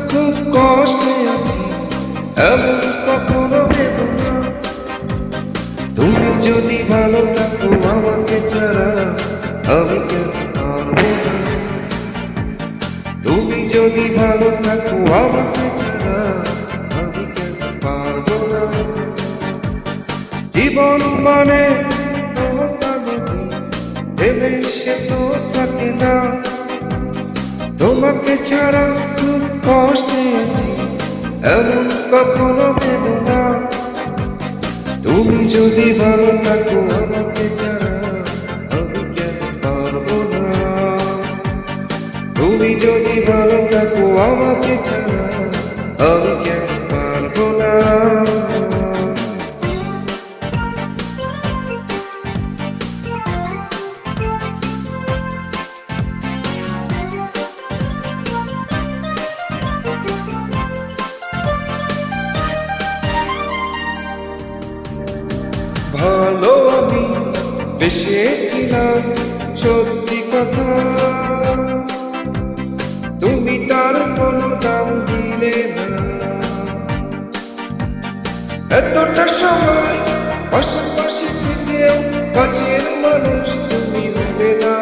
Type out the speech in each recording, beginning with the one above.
খুব কষ্টে আছি, এমন কখনো ভেবো না। তুমি যদি ভালো থাকো আমাকে ছাড়া, আমি কেন পারবো না। তুমি যদি ভালো থাকো আমাকে ছাড়া, আমি কেন পারবো না। জীবন মানে ভেবে সে তো থাকে না। তোমাকে ছাড়া খুব কষ্টে আছি, এমন কখনো ভেবো না। তুমি যদি ভালো থাকো আমাকে ছাড়া, আমি কেন পারবো না। তুমি যদি ভালো থাকো আমাকে ছাড়া, আমি কেন পারবো না। ভালো আমি বেসেছিলাম, সত্যি কথা। তুমি তার কোনো দাম দিলে না। এতটা সময় পাশাপাশি থেকেও কাছের মানুষ তুমি হবে না।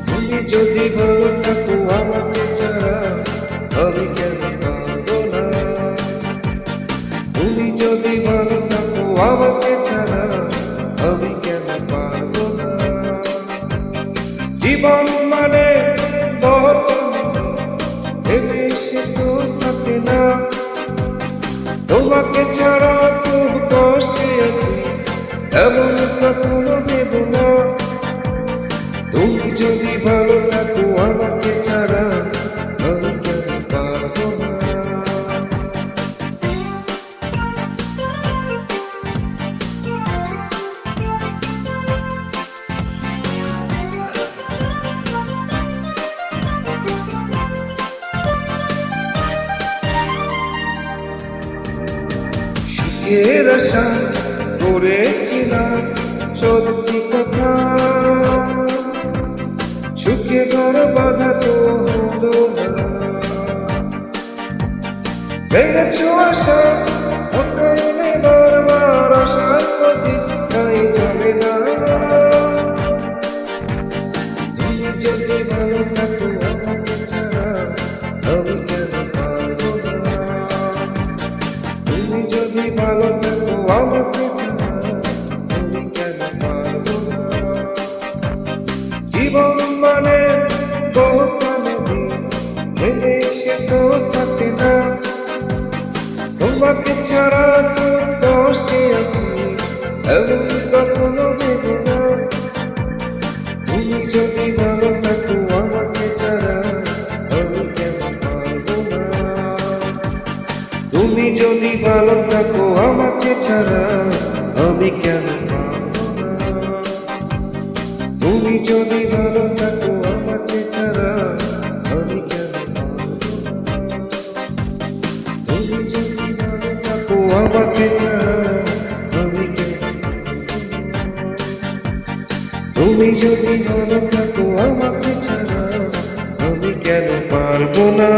তুমি যদি ভালো থাকো আমাকে ছাড়া, আমি কেন পারবো না। তুমি যদি ভালো থাকো আমাকে ছাড়া, আমি কেন পারবো না। জীবন মানে ভেবে সে তো থাকে না। তোমাকে ছাড়া খুব কষ্টে আছি, এমন কখনো ভেবো না। তুমি যদি ভালো থাকো আমাকে ছাড়া, আমি কেন পারবো না। সুখের আশা করেছিলাম, সত্যি কথা। সুখে ঘর বাঁধা তো হলো না। ভেঙেছ আশা, অকারণে বারবার আশার প্রতি তাই যাবে না। তুমি যদি ভালো থাকো আমাকে ছাড়া, আমি কেন পারবো না। তুমি যদি ভালো থাকো আমাকে ছাড়া, আমি কেন পারবো না। জীবন মানে ভেবে সে তো থাকে না। তোমাকে ছাড়া খুব কষ্টে আছি, এমন কখনো ভেবো না। তুমি যদি ভালো থাকো আমাকে ছাড়া, আমি কেন পারবো না। তুমি যদি ভালো থাকো আমাকে ছাড়া, আমি কেন পারবো না। তুমি যদি ভালো থাকো আমাকে ছাড়া, আমি কেন পারবো না। তুমি যদি ভালো থাকো আমাকে ছাড়া, আমি কেন পারবো না। তুমি যদি ভালো থাকো আমাকে ছাড়া, আমি কেন পারবো না।